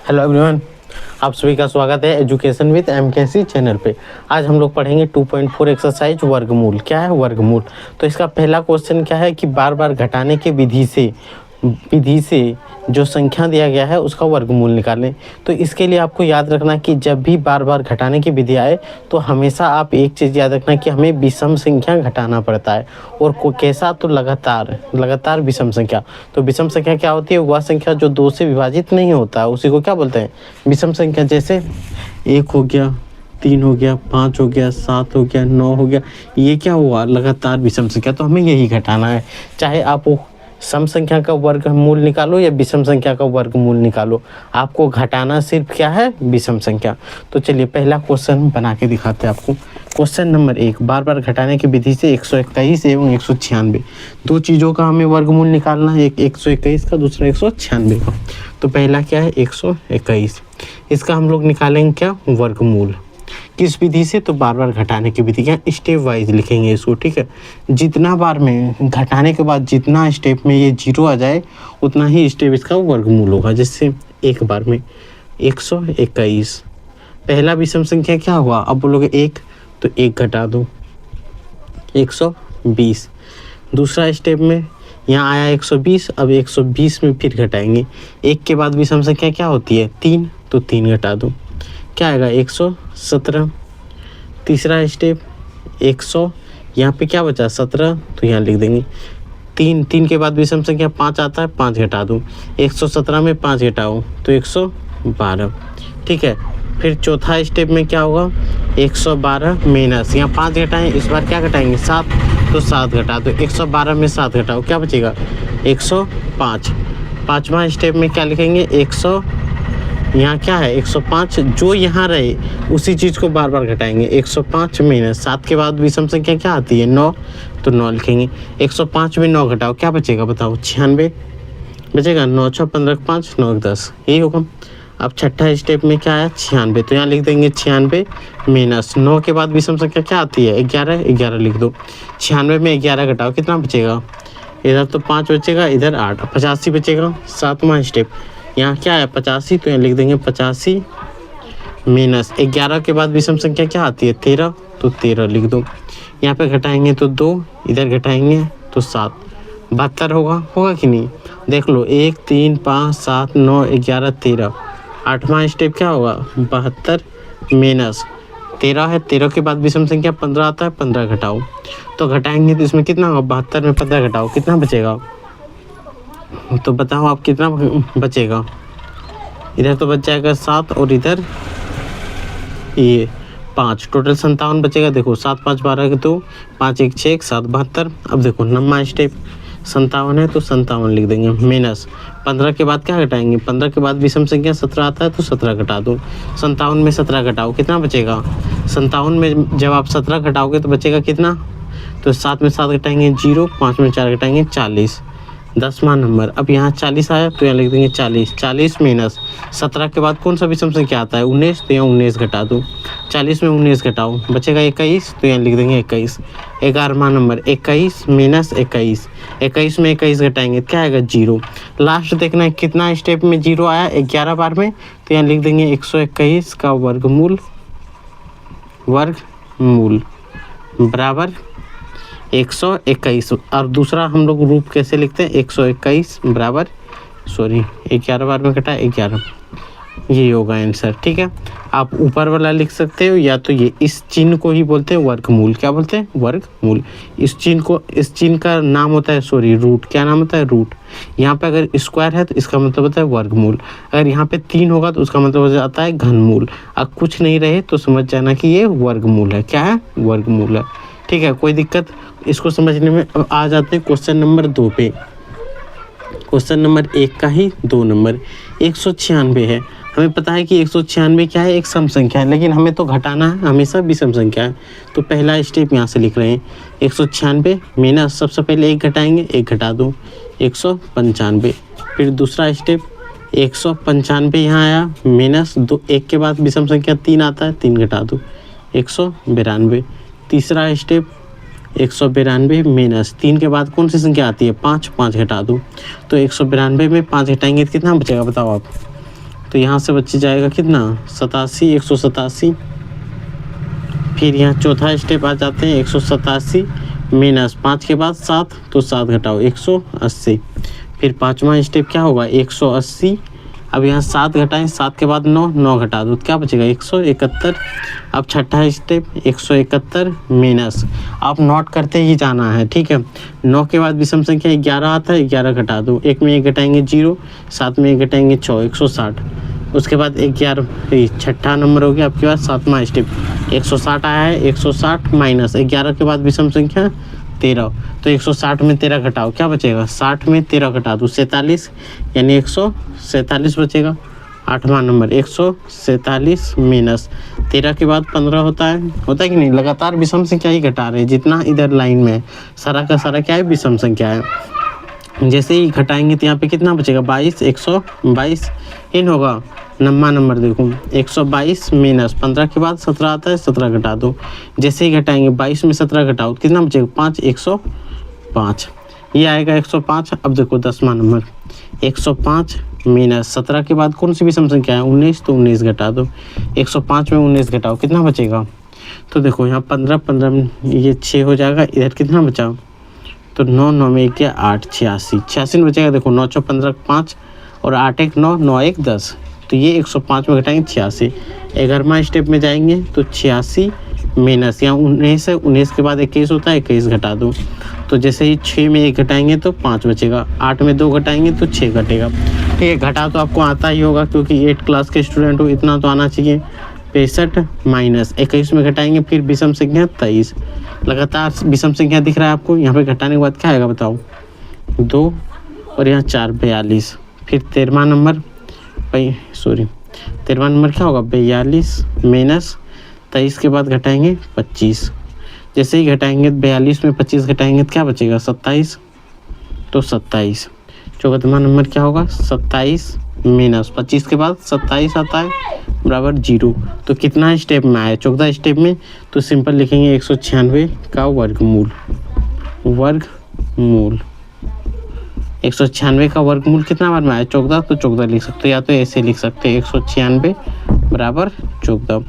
Hello everyone, आप सभी का स्वागत है एजुकेशन विद एमकेसी चैनल पे। आज हम लोग पढ़ेंगे 2.4 एक्सरसाइज वर्गमूल। क्या है वर्गमूल? तो इसका पहला क्वेश्चन क्या है कि बार बार घटाने के विधि से जो संख्या दिया गया है उसका वर्गमूल निकालें। तो इसके लिए आपको याद रखना कि जब भी बार बार घटाने की विधि आए तो हमेशा आप एक चीज़ याद रखना कि हमें विषम संख्या घटाना पड़ता है। और कैसा? तो लगातार विषम संख्या। तो विषम संख्या क्या होती है? वह संख्या जो 2 से विभाजित नहीं होता है उसी को क्या बोलते हैं? विषम संख्या। जैसे 1 हो गया, 3 हो गया, 5 हो गया, 7 हो गया, 9 हो गया, ये क्या हुआ? लगातार विषम संख्या। तो हमें यही घटाना है, चाहे आप वो सम संख्या का वर्गमूल निकालो या विषम संख्या का वर्गमूल निकालो, आपको घटाना सिर्फ क्या है? विषम संख्या। तो चलिए पहला क्वेश्चन बना के दिखाते हैं आपको। क्वेश्चन नंबर 1, बार बार घटाने की विधि से 121 एवं 196 दो चीज़ों का हमें वर्गमूल निकालना है, एक 121 का, दूसरा 196 का। तो पहला क्या है? 121। इसका हम लोग निकालेंगे क्या? वर्गमूल। किस विधि से? तो बार बार घटाने की विधि। क्या? स्टेप वाइज लिखेंगे इसको, ठीक है। जितना बार में घटाने के बाद जितना स्टेप में ये 0 आ जाए उतना ही स्टेप इसका वर्गमूल होगा। जैसे एक बार में 121, पहला विषम संख्या क्या हुआ? अब बोलोगे 1, तो 1 घटा दो 120। दूसरा स्टेप में यहाँ आया 120, अब 120 में फिर घटाएंगे। 1 के बाद विषम संख्या क्या होती है? 3, तो 3 घटा दो, क्या आएगा? 117। तीसरा स्टेप 100, यहाँ पे क्या बचा? 17, तो यहाँ लिख देंगे 3 के बाद विषम संख्या 5 आता है, 5 घटा दूँ। 117 में 5 घटाओ तो 112, ठीक है। फिर चौथा स्टेप में क्या होगा? 112 माइनस, यहाँ 5 घटाएँ, इस बार क्या घटाएंगे? 7, तो 7 घटा दो। 112 में 7 घटाओ, क्या बचेगा? 105। पाँचवा स्टेप में क्या लिखेंगे? 100, यहाँ क्या है? 105, जो यहाँ रहे उसी चीज़ को बार बार घटाएंगे। 105 माइनस 7 के बाद विषम संख्या क्या आती है? 9, तो 9 लिखेंगे। 105 में 9 घटाओ, क्या बचेगा? बताओ। 96 बचेगा। 9 6 15 5 9 10, यही होगा। अब छठा स्टेप में क्या है? 96, तो यहाँ लिख देंगे 96 माइनस 9 के बाद विषम संख्या क्या आती है? 11, 11 लिख दो। 96 में 11 घटाओ, कितना बचेगा? इधर तो 5 बचेगा, इधर 8, 85 बचेगा। सातवां स्टेप, यहाँ क्या है? 85, तो यहाँ लिख देंगे 85 माइनस 11 के बाद विषम संख्या क्या आती है? 13, तो 13 लिख दो। यहाँ पे घटाएंगे तो 2, इधर घटाएंगे तो 7, 72 होगा कि नहीं? देख लो, 1 3 5 7 9 11 13। आठवां स्टेप क्या होगा? 72 माइनस 13 है, 13 के बाद विषम संख्या 15 आता है, 15 घटाओ। तो घटाएंगे तो इसमें कितना होगा? 72 में 15 घटाओ, कितना बचेगा? तो बताओ आप, कितना बचेगा? इधर तो बच जाएगा 7 और इधर ये 5, टोटल 57 बचेगा। देखो 7 5 12 के 2, 5 1 6 7 72। अब देखो 9वां स्टेप 57 है, तो 57 लिख देंगे माइनस 15 के बाद क्या घटाएंगे? 15 के बाद विषम संख्या 17 आता है, तो 17 घटा दो। 57 में 17 घटाओ, कितना बचेगा? 57 में जब आप 17 घटाओगे तो बचेगा कितना? तो 7 में 7 घटाएंगे 0, 5 में 4 घटाएंगे 40, 10वां नंबर। अब यहाँ 40 आया, तो यहाँ लिख देंगे 40। 40 माइनस 17 के बाद कौन सा विषम संख्या आता है? 19, तो यहाँ 19 घटा दो। 40 में 19 घटाओ, बचेगा 21, तो यहाँ लिख देंगे 21। 11वां नंबर 21 माइनस 21, 21 में 21 घटाएंगे, क्या आएगा? 0। लास्ट देखना है कितना स्टेप में 0 आया? 11 बार में, तो यहाँ लिख देंगे 121 का वर्गमूल बराबर 121। और दूसरा हम लोग रूप कैसे लिखते हैं? 121 बराबर 11 बार में कटा 11, ये होगा आंसर, ठीक है। आप ऊपर वाला लिख सकते हो या तो ये, इस चिन्ह को ही बोलते हैं वर्गमूल। क्या बोलते हैं? वर्गमूल। इस चिन्ह का नाम होता है रूट। क्या नाम होता है? रूट। यहाँ पे अगर स्क्वायर है तो इसका मतलब होता है वर्गमूल। अगर यहाँ पे 3 होगा तो उसका मतलब हो जाता है घनमूल। अगर कुछ नहीं रहे तो समझ जाना कि ये वर्गमूल है। क्या है? वर्गमूल है, ठीक है। कोई दिक्कत इसको समझने में? अब आ जाते हैं क्वेश्चन नंबर 2 पे। क्वेश्चन नंबर 1 का ही 2 नंबर 196 है। हमें पता है कि 196 क्या है? एक सम संख्या है, लेकिन हमें तो घटाना है, हमेशा विषम संख्या है। तो पहला स्टेप यहाँ से लिख रहे हैं 196 माइनस, सबसे पहले 1 घटाएंगे, 1 घटा दो 195। फिर दूसरा स्टेप 195 यहाँ आया माइनस 2, 1 के बाद विषम संख्या 3 आता है, 3 घटा दो 192। तीसरा स्टेप 192 माइनस 3 के बाद कौन सी संख्या आती है? 5, 5 घटा दो। तो 192 में 5 घटाएंगे तो कितना बचेगा? बताओ आप। तो यहाँ से बच जाएगा कितना 87, 187। फिर यहाँ चौथा स्टेप आ जाते हैं 187 माइनस 5 के बाद 7, तो 7 घटाओ 180। फिर पाँचवा स्टेप क्या होगा 180। अब यहाँ 7 घटाएं, 7 के बाद 9, 9 घटा दो, क्या बचेगा 171। अब छठा स्टेप 171 माइनस, आप नोट करते ही जाना है, ठीक है। 9 के बाद विषम संख्या 11 आता है, 11 घटा दो, 1 में 1 घटाएंगे 0, 7 में 1 घटाएंगे 6, 160। उसके बाद 11, छठा नंबर हो गया आपके पास। सातवां स्टेप 160 आया है, 160 माइनस 11 के बाद विषम संख्या 13, तो 160 में 13 घटाओ, क्या बचेगा 60 में 13 घटा दो 47, यानी 147 बचेगा। आठवां नंबर 147 माइनस 13 के बाद 15 होता है कि नहीं। लगातार विषम संख्या ही घटा रहे हैं, जितना इधर लाइन में सारा का सारा क्या है विषम संख्या है। जैसे ही घटाएंगे तो यहाँ पे कितना बचेगा 22, 122 इन होगा। नंबर नंबर देखो 122 माइनस 15 के बाद 17 आता है, 17 घटा दो। जैसे ही घटाएंगे 22 में 17 घटाओ, कितना बचेगा 5, 105, ये आएगा 105। अब देखो 10वां नंबर 105 माइनस 17 के बाद कौन सी विषम संख्या है 19, तो 19 घटा दो। 105 में 19 घटाओ, कितना बचेगा, तो देखो यहाँ 15, 15 ये 6 हो जाएगा। इधर कितना बचा, तो 9, 9 में 1 गया 8, 86, 86 में बचेगा। देखो 9 4 15 5 और 8 1 9, 9 1 10, तो ये 105 में घटाएंगे 86। 11वां स्टेप में जाएंगे तो 86 माइनस यहाँ 19 है, 19 के बाद 21 होता है, 21 घटा दो। तो जैसे ही 6 में 1 घटाएंगे तो 5 बचेगा, 8 में 2 घटाएंगे तो 6 घटेगा। ठीक है, घटा तो आपको आता ही होगा क्योंकि 8 क्लास के स्टूडेंट हो, इतना तो आना चाहिए। 65 माइनस 21 में घटाएंगे, फिर विषम संख्या 23। लगातार विषम संख्या दिख रहा है आपको, यहाँ पे घटाने के बाद क्या आएगा बताओ 2 और यहाँ 4, 42। फिर 13वां नंबर 13वां नंबर क्या होगा 42 माइनस 23 के बाद घटाएंगे 25। जैसे ही घटाएंगे 42 में 25 घटाएंगे तो क्या बचेगा 27, तो 27। 14वां नंबर क्या होगा 27 माइनस 25 के बाद 27 आता है बराबर 0। तो कितना स्टेप में आया 14 स्टेप में, तो सिंपल लिखेंगे 196 का वर्गमूल। 196 का वर्गमूल कितना बार में आया 14, तो 14 लिख सकते हो, या तो ऐसे लिख सकते हैं 196 बराबर 14।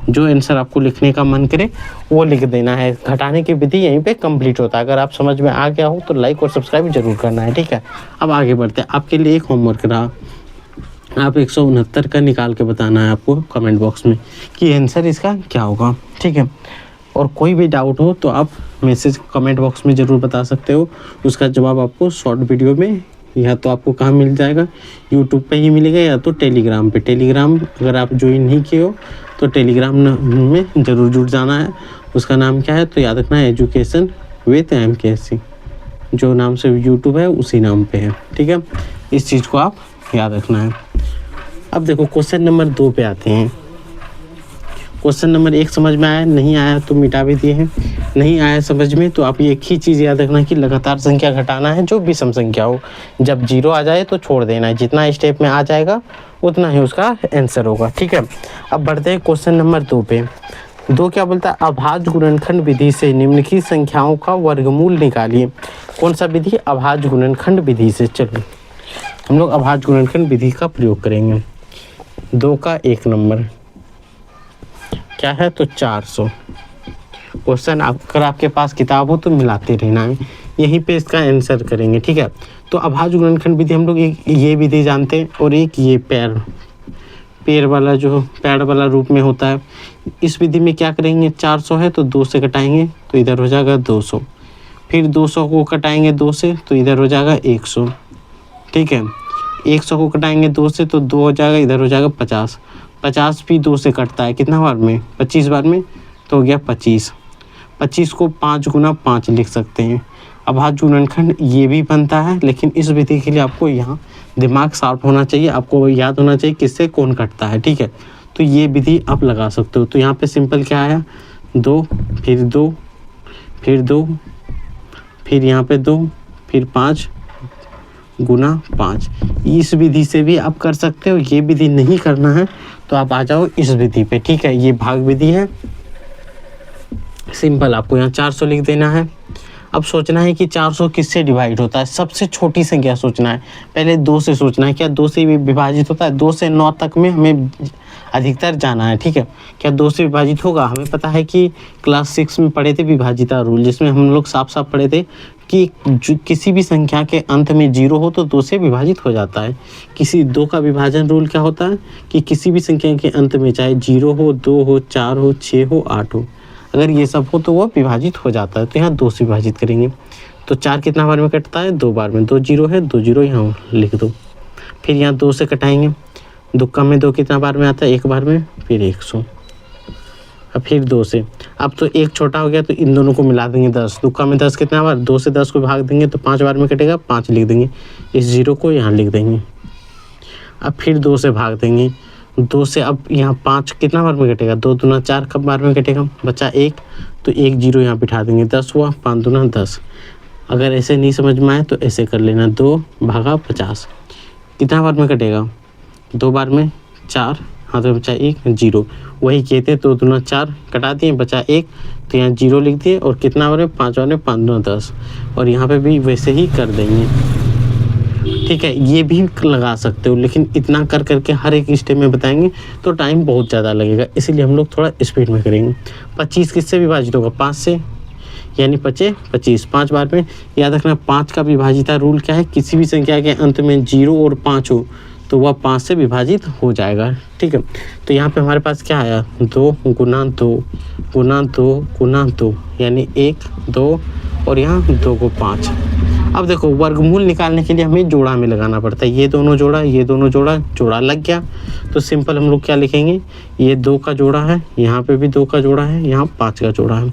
जो आंसर आपको लिखने का मन करे वो लिख देना है। घटाने की विधि यहीं पे कंप्लीट होता है। अगर आप समझ में आ गया हो तो लाइक और सब्सक्राइब जरूर करना है, ठीक है। अब आगे बढ़ते हैं, आपके लिए एक होमवर्क रहा, आप 169 का निकाल के बताना है आपको कमेंट बॉक्स में कि आंसर इसका क्या होगा, ठीक है। और कोई भी डाउट हो तो आप मैसेज कमेंट बॉक्स में ज़रूर बता सकते हो, उसका जवाब आपको शॉर्ट वीडियो में या तो आपको कहाँ मिल जाएगा, यूट्यूब पे ही मिलेगा या तो टेलीग्राम पे। टेलीग्राम अगर आप ज्वाइन नहीं किए हो तो टेलीग्राम में ज़रूर जुड़ जाना है। उसका नाम क्या है तो याद रखना है, एजुकेशन विद MKSC, जो नाम से यूट्यूब है उसी नाम पे है, ठीक है। इस चीज़ को आप याद रखना है। अब देखो क्वेश्चन नंबर 2 पे आते हैं। क्वेश्चन नंबर 1 समझ में आया, नहीं आया तो मिटा भी दिए हैं। नहीं आया समझ में तो आप एक ही चीज़ याद रखना कि लगातार संख्या घटाना है जो विषम संख्या हो। जब 0 आ जाए तो छोड़ देना है, जितना स्टेप में आ जाएगा उतना ही उसका आंसर होगा, ठीक है। अब बढ़ते हैं क्वेश्चन नंबर 2 पे। 2 क्या बोलता है, अभाज्य गुणनखंड विधि से निम्नलिखित संख्याओं का वर्गमूल निकालिए। कौन सा विधि, अभाज्य गुणनखंड विधि से। चलो हम लोग अभाज्य गुणनखंड विधि का प्रयोग करेंगे। 2 का 1 नंबर क्या है तो 400। क्वेश्चन अगर आपके पास किताब हो तो मिलाते रहना है, यहीं पे इसका आंसर करेंगे, ठीक है। तो अभाज्य गुणनखंड विधि हम लोग एक ये विधि जानते हैं और एक ये पैर वाला जो पैड वाला रूप में होता है। इस विधि में क्या करेंगे 400 है तो 2 से घटाएंगे तो इधर हो जाएगा 200। फिर 200 को घटाएंगे 2 से तो इधर हो जाएगा 100, ठीक है। 100 को घटाएंगे 2 से तो 2 हो जाएगा, इधर हो जाएगा 50। 50 भी 2 से कटता है, कितना बार में 25 बार में, तो हो गया 25। 25 को 5 गुना 5 लिख सकते हैं। अभाज्य गुणनखंड ये भी बनता है, लेकिन इस विधि के लिए आपको यहाँ दिमाग शार्प होना चाहिए, आपको याद होना चाहिए किससे कौन कटता है, ठीक है। तो ये विधि आप लगा सकते हो। तो यहाँ पे सिंपल क्या आया 2, फिर 2, फिर 2, फिर यहाँ पे 2, फिर 5 गुना 5। इस विधि से भी आप कर सकते हो। ये विधि नहीं करना है तो आप आ जाओ इस विधि पे, ठीक है। ये भाग विधि है, सिंपल आपको यहाँ 400 लिख देना है। अब सोचना है कि 400 किससे डिवाइड होता है, सबसे छोटी संख्या सोचना है। पहले 2 से सोचना है, क्या 2 से विभाजित होता है? 2 से 9 तक में हमें अधिकतर जाना है, ठीक है। क्या 2 से विभाजित होगा? हमें पता है कि क्लास 6 में पढ़े थे विभाजिता रूल, जिसमें हम लोग साफ साफ पढ़े थे कि किसी भी संख्या के अंत में 0 हो तो 2 से विभाजित हो जाता है। किसी 2 का विभाजन रूल क्या होता है कि किसी भी संख्या के अंत में चाहे 0 हो, 2 हो, 4 हो, 6 हो, 8 हो, अगर ये सब हो तो वो विभाजित हो जाता है। तो यहाँ 2 से विभाजित करेंगे तो 4 कितना बार में कटता है? 2 बार में। 2 0 है, 2 0 यहाँ लिख दो। फिर यहाँ 2 से कटाएंगे, दुक्का में 2 कितना बार में आता है? 1 बार में। फिर 100, अब फिर 2 से, अब तो 1 छोटा हो गया तो इन दोनों को मिला देंगे 10। दुक्का में 10 कितना बार? 2 से 10 को भाग देंगे तो 5 बार में कटेगा, 5 लिख देंगे। इस 0 को यहाँ लिख देंगे। अब फिर 2 से भाग देंगे, 2 से अब यहाँ 5 कितना बार में कटेगा? 2 दूना 4 कब बार में कटेगा? बचा 1, तो 1 0 यहाँ बिठा देंगे, 10 हुआ, 5 दूना 10। अगर ऐसे नहीं समझ में आए तो ऐसे कर लेना, 2 भागा 50 कितना बार में कटेगा? 2 बार में, 4, हाँ तो बचा 1 0। वही कहते हैं, 2 दूना 4 कटा दिए, बचा 1, तो यहाँ 0 लिख दिए और कितना बार में? 5 बार में, 5 दूना 10। और यहाँ पे भी वैसे ही कर देंगे, ठीक है। ये भी लगा सकते हो, लेकिन इतना कर करके हर एक स्टेप में बताएंगे तो टाइम बहुत ज़्यादा लगेगा, इसीलिए हम लोग थोड़ा स्पीड में करेंगे। 25 किससे विभाजित होगा? 5 से, यानी 25 25 5 बार में। याद रखना 5 का विभाजिता रूल क्या है? किसी भी संख्या के अंत में 0 और 5 हो तो वह 5 से विभाजित हो जाएगा, ठीक है। तो यहाँ पे हमारे पास क्या आया? 2 गुना 2 गुना 2 गुना 2, यानी 1 2 और यहाँ 2 को 5। अब देखो वर्गमूल निकालने के लिए हमें जोड़ा में लगाना पड़ता है। ये दोनों जोड़ा, ये दोनों जोड़ा, जोड़ा लग गया तो सिंपल हम लोग क्या लिखेंगे? ये 2 का जोड़ा है, यहाँ पे भी 2 का जोड़ा है, यहाँ 5 का जोड़ा है,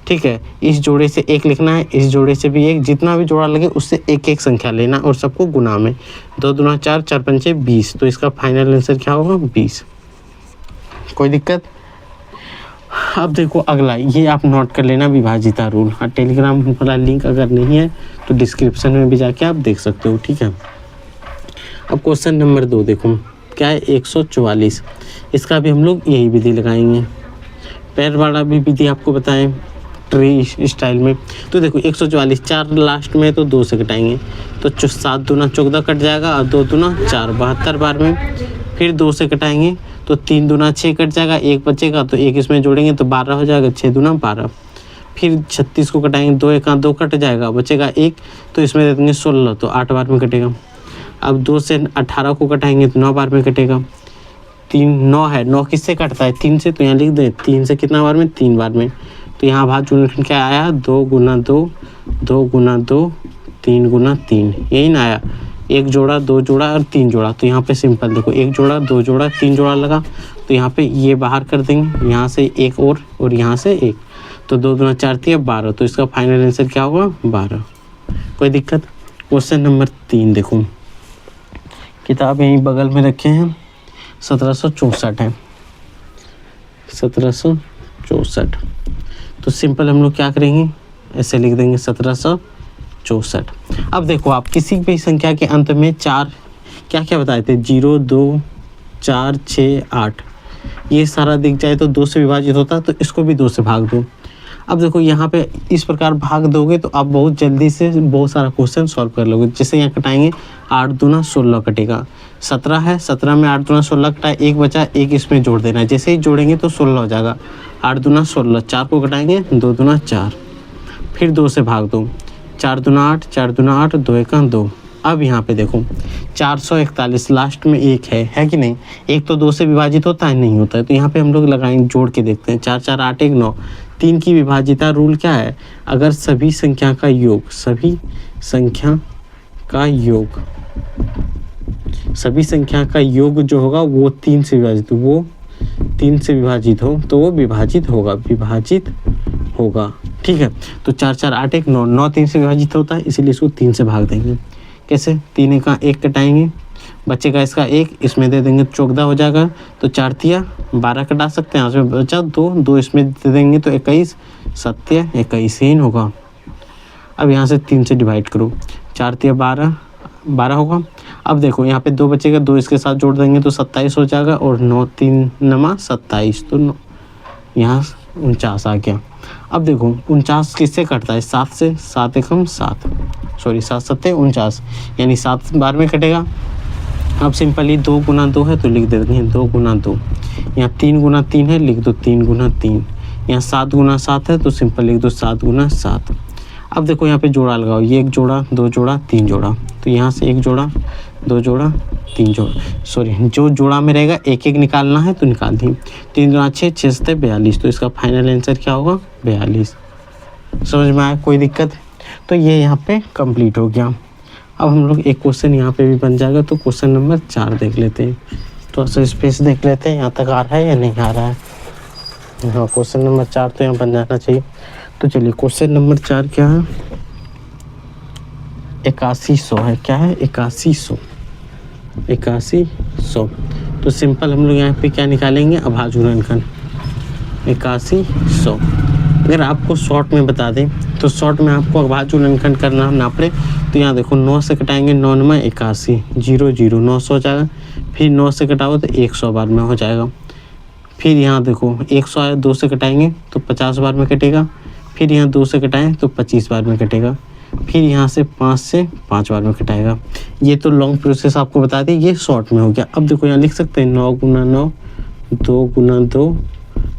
ठीक है। इस जोड़े से 1 लिखना है, इस जोड़े से भी 1, जितना भी जोड़ा लगे उससे एक एक संख्या लेना और सबको गुना में। 2 दूना 4, 4 पंचे 20, तो इसका फाइनल आंसर क्या होगा? 20। कोई दिक्कत? अब देखो अगला, ये आप नोट कर लेना विभाजिता रूल। हाँ, टेलीग्राम वाला लिंक अगर नहीं है तो डिस्क्रिप्शन में भी जाके आप देख सकते हो, ठीक है। अब क्वेश्चन नंबर 2 देखो क्या है? 144। इसका भी हम लोग यही विधि लगाएंगे, पैर वाला भी विधि आपको बताएं ट्री स्टाइल में। तो देखो 144, 4 लास्ट में तो 2 से कटाएंगे तो 7 दूना 14 कट जाएगा और 2 दूना 4 72 बार में। फिर 2 से कटाएंगे तो 3 दूना 6 कट जाएगा, 1 बचेगा तो 1 इसमें जोड़ेंगे तो 12 हो जाएगा, 6 दूना 12। फिर 36 को कटाएंगे, 2 1 2 कट जाएगा, बचेगा 1, तो इसमें दे देंगे 16, तो 8 बार में कटेगा। अब 2 से 18 को कटाएंगे तो 9 बार में कटेगा। 3 9 है, 9 किससे कटता है? 3 से, तो यहाँ लिख दें 3 से कितना बार में? 3 बार में। तो यहाँ भाग गुणनखंड क्या आया? 2 गुना 2 2 गुना 2 3 गुना 3, यही ना आया? 1 जोड़ा 2 जोड़ा और 3 जोड़ा। तो यहाँ पे सिंपल देखो 1 जोड़ा 2 जोड़ा 3 जोड़ा लगा, तो यहाँ पे ये बाहर कर देंगे, यहाँ से 1 और यहाँ से 1, तो 2 दूना 4 3 12। तो इसका फाइनल आंसर क्या होगा? 12। कोई दिक्कत? क्वेश्चन नंबर 3 देखो, किताब यहीं बगल में रखे हैं, 1764 है, 1764। तो सिंपल हम लोग क्या करेंगे? ऐसे लिख देंगे 1764। अब देखो आप किसी भी संख्या के अंत में 4 क्या क्या बताए थे? 0 2 4 6 8, ये सारा दिख जाए तो 2 से विभाजित होता है, तो इसको भी 2 से भाग दो। अब देखो यहाँ पे इस प्रकार भाग दोगे तो आप बहुत जल्दी से बहुत सारा क्वेश्चन सॉल्व कर लोगे। जैसे यहाँ कटाएंगे 8 दूना 16 कटेगा, 17 है, 17 में 8 दूना 16 कटा, 1 बचा, 1 इसमें जोड़ देना है, जैसे ही जोड़ेंगे तो 16 हो जाएगा। 8 दूना 16, 4 को कटाएंगे 2 दूना 4, फिर 2 से भाग दो, 4 दूना 8 4 दूना 8 2 1 2। अब यहाँ पे देखो 441, लास्ट में 1 है कि नहीं? 1 तो 2 से विभाजित होता है? नहीं होता है। तो यहाँ पे हम लोग लगाएंगे, जोड़ के देखते हैं, 4 4 8 1 9। 3 की विभाजिता रूल क्या है? अगर सभी संख्या का योग, सभी संख्या का योग, सभी संख्या का योग जो होगा वो 3 से विभाजित, वो 3 से विभाजित हो तो वो विभाजित होगा, विभाजित होगा, ठीक है। तो 4 4 8 1 9, 9 3 से विभाजित होता है, इसीलिए इसको 3 से भाग देंगे। कैसे? 3 का 1 कटाएंगे, बचेगा इसका 1, इसमें दे देंगे 14 हो जाएगा, तो 4 तिया 12 कटा सकते हैं, उसमें बचा 2 2 इसमें दे देंगे तो 21 7 21 ही होगा। अब यहाँ से 3 से डिवाइड करो, 4 तिया 12 12 होगा। अब देखो यहाँ पे 2 बचेगा, 2 इसके साथ जोड़ देंगे तो 27 हो जाएगा, और 9 3 9 27, तो यहाँ 49 आ गया। अब देखो 49 किससे कटता है, 7 से, 7 एकम 7, सॉरी 7 सत्ते 49, यानी 7 बार में कटेगा। अब सिंपली 2 गुना 2 है तो लिख देते हैं 2 गुना 2, यहाँ 3 गुना 3 है, लिख दो 3 गुना 3, यहाँ 7 गुना 7 है तो सिंपल लिख दो 7 गुना 7। अब देखो यहाँ पे जोड़ा लगाओ, ये 1 जोड़ा 2 जोड़ा 3 जोड़ा, तो यहाँ से 1 जोड़ा 2 जोड़ा 3 जोड़ा, सॉरी जो जोड़ा में रहेगा एक एक निकालना है तो निकाल दी। 3 गुना 6, 6 सत्ते 42, तो इसका फाइनल आंसर क्या होगा 42। समझ में आया, कोई दिक्कत? तो ये यहाँ पे कंप्लीट हो गया। अब हम लोग एक क्वेश्चन यहाँ पे भी बन जाएगा, तो क्वेश्चन नंबर 4 देख लेते हैं। तो ऐसा स्पेस देख लेते हैं यहाँ तक आ रहा है या नहीं आ रहा है। हाँ क्वेश्चन नंबर 4 तो यहाँ बन जाना चाहिए। तो चलिए क्वेश्चन नंबर 4 क्या है, 8100 है। क्या है 8100, 8100। तो सिंपल हम लोग यहाँ पे क्या निकालेंगे, अभाज्य गुणनखंड 8100। अगर आपको शॉर्ट में बता दें तो शॉर्ट में आपको अभाज्य गुणनखंड करना ना पड़े तो यहाँ देखो 9 से कटाएंगे 9 में 81, 0 0 900 हो जाएगा। फिर 9 से कटाओ तो 100 बार में हो जाएगा। फिर यहाँ देखो 100 आया, 2 से कटाएंगे तो 50 बार में कटेगा। फिर यहाँ 2 से कटाएं तो 25 बार में कटेगा। फिर यहाँ से 5 से 5 बार में कटाएगा। ये तो लॉन्ग प्रोसेस आपको बता दें, ये शॉर्ट में हो गया। अब देखो यहाँ लिख सकते हैं 9 गुना 9, 2 गुना 2,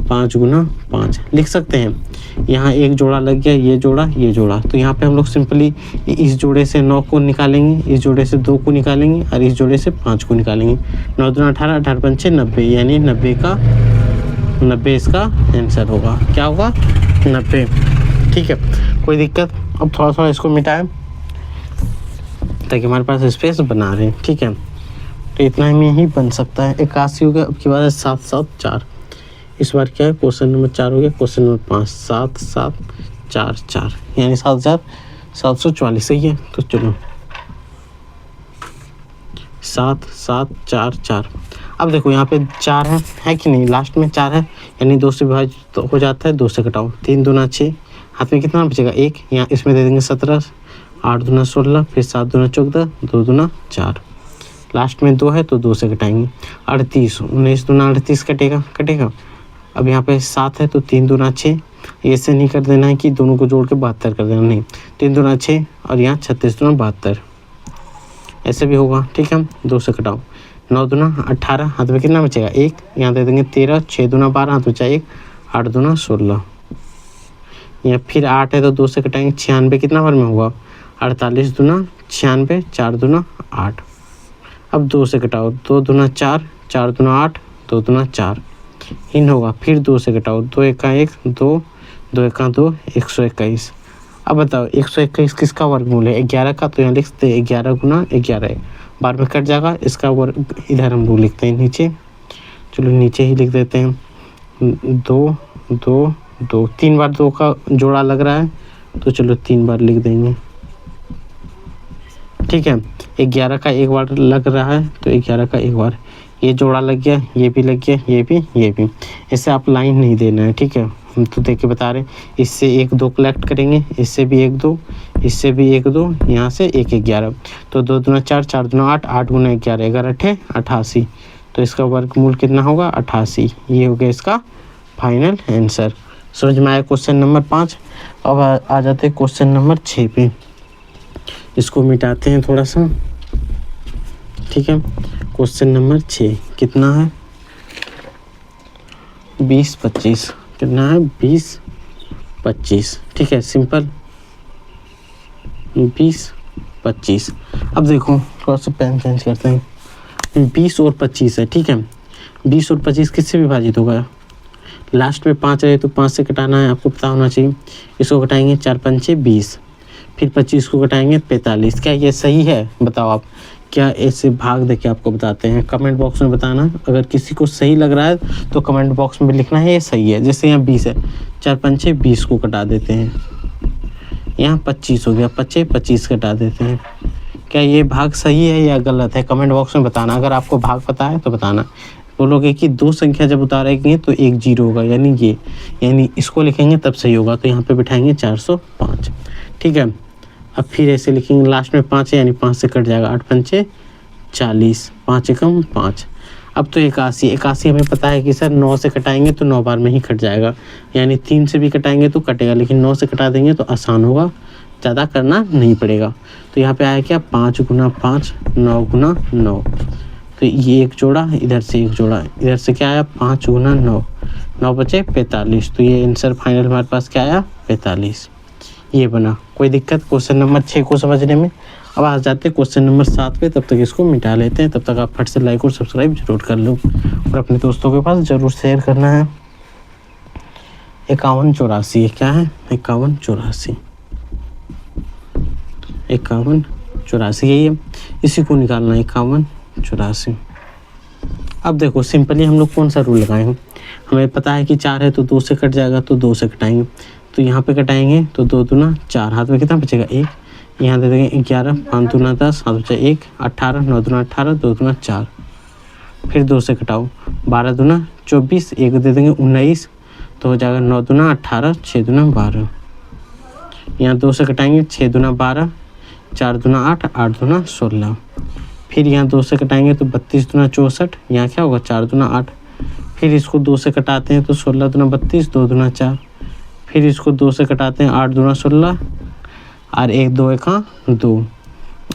5 गुना 5 लिख सकते हैं। यहाँ एक जोड़ा लग गया, ये जोड़ा ये जोड़ा, तो यहाँ पे हम लोग सिंपली इस जोड़े से 9 को निकालेंगे, इस जोड़े से 2 को निकालेंगे और इस जोड़े से 5 को निकालेंगे। 9 दूना 18, 18 पंचे 90, यानी 90 इसका आंसर होगा। क्या होगा 90। ठीक है, कोई दिक्कत? अब थोड़ा थोड़ा इसको मिटाएं ताकि हमारे पास स्पेस बना रहे। ठीक है, तो इतना में ही बन सकता है। 81 हो गया। अब की बात है 7 7 4। इस बार क्या है, क्वेश्चन नंबर 4 हो गया। क्वेश्चन नंबर 5, 7 7 4 4, यानी 7744 सही है। तो चलो 7 7 4 4। अब देखो यहाँ पे 4 है कि नहीं, लास्ट में 4 है, यानी 2 से विभाजित तो हो जाता है, 2 से घटाओ। 3 दूना 6, हाथ में कितना बचेगा 1, यहाँ इसमें दे देंगे 17, 8 दूना 16, फिर 7 दूना 14, 2 दूना 4, लास्ट में 2 है तो 2 से घटाएंगे। 38, 19 दूना 38 कटेगा। अब यहाँ पे 7 है तो 3 दूना 6, ऐसे नहीं कर देना है कि दोनों को जोड़ के 72 कर देना, नहीं, 3 दूना 6 और यहाँ 36 दूना 72, ऐसे भी होगा। ठीक है, 2 से घटाओ। 9 दूना 18, हाथ में कितना बचेगा 1, यहाँ दे देंगे 13, 6 दूना 12, हाथ बचा 1, 8 दूना 16, या फिर 8 है तो 2 से कटाएंगे। 96 कितना बार में होगा 48 दूना 96, 4 दूना 8। अब 2 से घटाओ, 2 दूना 4, 4 दूना 8, 2 दूना 4 इन होगा। फिर 2 से घटाओ, 2 एका 1, 2 2 एका 2, 121। अब बताओ 121 किसका वर्गमूल है 11 का, तो यहाँ लिखते हैं 11 गुना 11 बार में कट जाएगा, इसका वर्ग इधर हम लोग लिखते हैं नीचे। चलो नीचे ही लिख देते हैं 2 2 2, 3 बार 2 का जोड़ा लग रहा है तो चलो 3 बार लिख देंगे। ठीक है, 11 का एक बार लग रहा है तो 11 का एक बार, ये जोड़ा लग गया, ये भी लग गया, ये भी। इससे आप लाइन नहीं देना है। ठीक है, हम तो देख के बता रहे हैं। इससे 1 2 कलेक्ट करेंगे, इससे भी 1 2, इससे भी 1 2, यहाँ से 1 11, तो 2 दूना 4, 4 दूना 8, 8 गुना 11, 11 8 88, तो इसका वर्गमूल कितना होगा 88। ये हो गया इसका फाइनल आंसर। समझ में आया क्वेश्चन नंबर 5। अब आ जाते हैं क्वेश्चन नंबर 6 पे। इसको मिटाते हैं थोड़ा सा। ठीक है, क्वेश्चन नंबर 6 कितना है 20 25, कितना है 20 25। ठीक है, सिंपल 20 25। अब देखो थोड़ा सा पेन चेंज करते हैं। 20 और 25 है। ठीक है, 20 और 25 किससे विभाजित होगा, लास्ट में 5 है तो 5 से कटाना है, आपको पता होना चाहिए। इसको घटाएंगे 4 पंचे 20, फिर 25 को घटाएंगे 45। क्या ये सही है बताओ आप, क्या ऐसे भाग दे के आपको बताते हैं, कमेंट बॉक्स में बताना। अगर किसी को सही लग रहा है तो कमेंट बॉक्स में लिखना है ये सही है। जैसे यहाँ 20 है, 4 पंचे 20 को कटा देते हैं, यहाँ 25 हो गया, 25 कटा देते हैं। क्या ये भाग सही है या गलत है, कमेंट बॉक्स में बताना। अगर आपको भाग पता है तो बताना। बोलोगे कि 2 संख्या जब उतारेंगे तो 1 0 होगा, यानी इसको लिखेंगे तब सही होगा, तो यहाँ पे बिठाएंगे 405। ठीक है, अब फिर ऐसे लिखेंगे, लास्ट में 5 है यानी 5 से कट जाएगा, 8 पंचे 40, 5 एकम 5। अब तो 81 हमें पता है कि सर 9 से कटाएंगे तो 9 बार में ही कट जाएगा, यानी 3 से भी कटाएंगे तो कटेगा, लेकिन 9 से कटा देंगे तो आसान होगा, ज़्यादा करना नहीं पड़ेगा। तो यहाँ पे आया क्या 5 गुना 5, 9 गुना 9, तो ये एक जोड़ा, इधर से एक जोड़ा, इधर से क्या आया 5 गुना 9, 9 बचे 45, तो ये आंसर फाइनल हमारे पास क्या आया 45, ये बना। कोई दिक्कत क्वेश्चन नंबर 6 को समझने में? अब आ जाते हैं क्वेश्चन नंबर 7 पे, तब तक इसको मिटा लेते हैं, तब तक आप फट से लाइक और सब्सक्राइब जरूर कर लो और अपने दोस्तों के पास ज़रूर शेयर करना है। 5184 क्या है 5184, 5184 यही है, इसी को निकालना है 5184। अब देखो सिंपली हम लोग कौन सा रूल लगाए हैं, हमें पता है कि 4 है तो 2 से कट जाएगा, तो 2 से कटाएंगे, तो यहाँ पे कटाएंगे तो 2 दूना 4, हाथ में कितना बचेगा 1, यहाँ दे देंगे 11, 5 दूना 10, हाथ बचा 1, 18, 9 दूना 18, 2 दूना 4, फिर 2 से कटाओ 12 दूना 24, 1 दे देंगे 19, तो हो जाएगा 9 दूना 18, 6 दूना 12, यहाँ 2 से कटाएंगे 6 दूना 12, 4 दूना 8, 8 दूना 16, फिर यहाँ 2 से कटाएंगे तो 32 दूना 64, यहाँ क्या होगा 4 दूना 8, फिर इसको 2 से कटाते हैं तो 16 दूना 32, 2 दूना 4, फिर इसको 2 से कटाते हैं 8 दूना 16 और 1 2 1 2।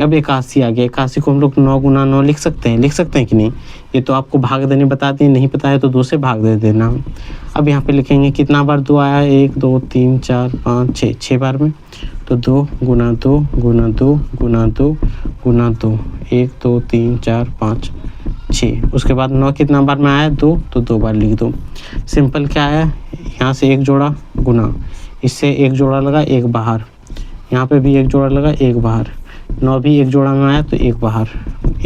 अब 81 आ गया, 81 को हम लोग 9 गुना 9 लिख सकते हैं कि नहीं? ये तो आपको भाग देने बताते हैं, नहीं पता है तो 2 से भाग दे देना। अब यहाँ पे लिखेंगे कितना बार 2 आया है, 1 2 3 4 5 6, 6 बार में, तो 2 गुना 2 गुना 2 गुना 2 गुना 2, 1 2 3 4 5 6, उसके बाद 9 कितना बार में आया 2, तो 2 बार लिख दो। सिंपल क्या आया, यहाँ से एक जोड़ा गुना, इससे एक जोड़ा लगा एक बाहर, यहाँ पे भी एक जोड़ा लगा एक बाहर, 9 भी एक जोड़ा में आया तो एक बाहर,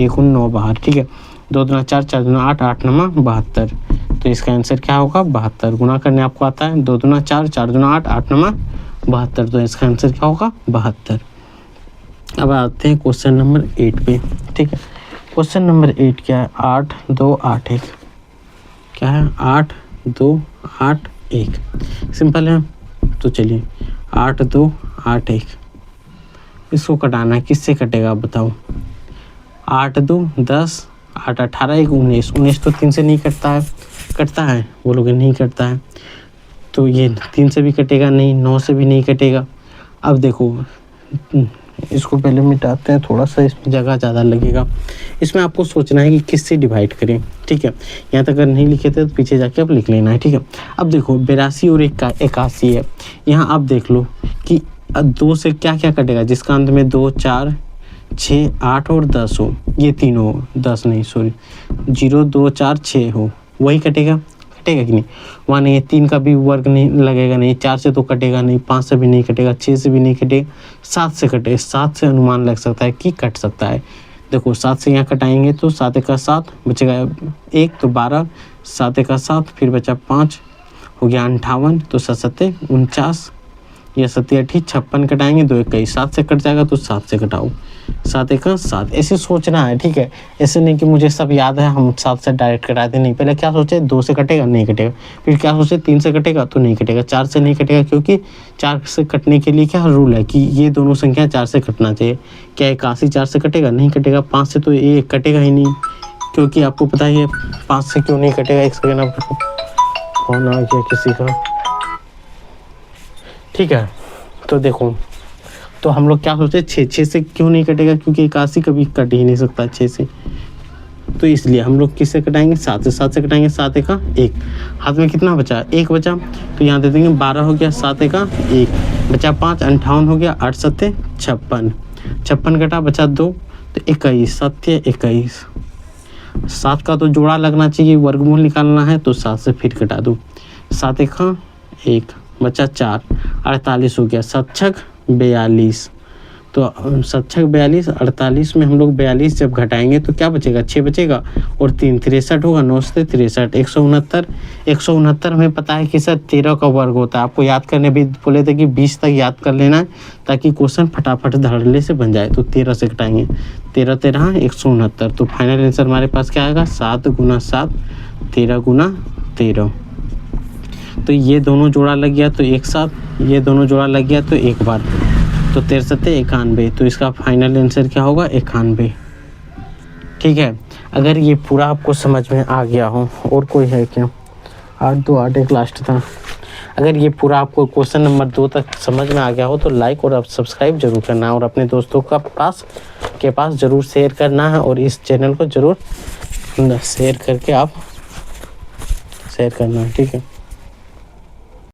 1 9 बाहर, ठीक है। 2 दूना 4, 4 दूना 8, 8 9 72, तो इसका आंसर क्या होगा 72। गुना करने आपको आता है, 2 दूना 4, 4 दूना 8, 8 9 72, तो इसका आंसर क्या होगा 72। अब आते हैं क्वेश्चन नंबर 8 पे, ठीक है। क्वेश्चन नंबर 8 क्या है 8 2 8 1, क्या है 8 2 8 1, सिंपल है। तो चलिए 8 2 8 1, इसको कटाना है, किससे कटेगा आप बताओ? 8 2 10, 8 18 1 19, 19 तो 3 से नहीं कटता है बोलोगे नहीं कटता है, तो ये 3 से भी कटेगा नहीं, 9 से भी नहीं कटेगा। अब देखो इसको पहले मिटाते हैं, थोड़ा सा इसमें जगह ज़्यादा लगेगा, इसमें आपको सोचना है कि किससे डिवाइड करें, ठीक है। यहाँ तक अगर नहीं लिखे थे तो पीछे जाके आप लिख लेना है, ठीक है। अब देखो 82 और 81 है, यहाँ आप देख लो कि 2 से क्या क्या कटेगा, जिसका अंत में 2 4 6 8 और 10 हो, ये तीनों 10 नहीं सॉरी 0 2 4 6 हो, वही कटेगा कि नहीं? वहाँ नहीं है, 3 का भी वर्ग नहीं लगेगा, नहीं 4 से तो कटेगा नहीं, 5 से भी नहीं कटेगा, 6 से भी नहीं कटेगा, 7 से कटेगा, 7 से अनुमान लग सकता है कि कट सकता है। देखो 7 से यहाँ कटाएंगे तो 7 1 7 बचेगा 1, तो 12, 7 1 7, फिर बचा 5, हो गया 58, तो 7 7 49, या 7 8 56 कटाएंगे, 2 21, 7 से कट जाएगा तो 7 से कटाओ, 7 1 7, ऐसे सोचना है, ठीक है। ऐसे नहीं कि मुझे सब याद है हम 7 से डायरेक्ट कटाते नहीं, पहले क्या सोचे 2 से कटेगा नहीं कटेगा, फिर क्या सोचे 3 से कटेगा तो नहीं कटेगा, 4 से नहीं कटेगा क्योंकि 4 से कटने के लिए क्या रूल है कि ये दोनों संख्या 4 से कटना चाहिए। क्या 81 4 से कटेगा? नहीं कटेगा। 5 से तो ये कटेगा ही नहीं, क्योंकि आपको पता है 5 से क्यों नहीं कटेगा। एक सेकेंड, आपको फोन आ गया किसी का, ठीक है। तो देखो, तो हम लोग क्या सोचे 6 से क्यों नहीं कटेगा, क्योंकि 81 कभी कट ही नहीं सकता 6 से, तो इसलिए हम लोग किससे कटाएंगे 7 से। 7 से कटाएंगे 7 1 1, हाथ में कितना बचा 1 बचा, तो यहाँ दे देंगे 12 हो गया, 7 1 1 बचा 5, 58 हो गया, 8 7 56, 56 कटा बचा 2, तो 21 7 21, 7 का तो जोड़ा लगना चाहिए, वर्गमूल निकालना है तो 7 से फिर कटा दो, 7 1 1 बचा 4, 48 हो गया, 7 6 42, तो 7 6 42, 48 में हम लोग 42 जब घटाएंगे तो क्या बचेगा 6 बचेगा, और 3 63 होगा, 9 से 63 169, 169 हमें पता है कि सर 13 का वर्ग होता है। आपको याद करने भी बोले थे कि 20 तक याद कर लेना है ताकि क्वेश्चन फटाफट धड़ल्ले से बन जाए। तो 13 से घटाएंगे, 13 13 169, तो फाइनल आंसर हमारे पास क्या आएगा 7 गुना 7 13 गुना 13। तो ये दोनों जोड़ा लग गया तो एक साथ, ये दोनों जोड़ा लग गया तो एक बार, तो 63 91, तो इसका फाइनल आंसर क्या होगा 91, ठीक है। अगर ये पूरा आपको समझ में आ गया हो, और कोई है क्या? 8 2 8 एक लास्ट था। अगर ये पूरा आपको क्वेश्चन नंबर 2 तक समझ में आ गया हो तो लाइक और सब्सक्राइब जरूर करना और अपने दोस्तों का के पास ज़रूर शेयर करना है, और इस चैनल को ज़रूर शेयर करके आप शेयर करना है, ठीक है।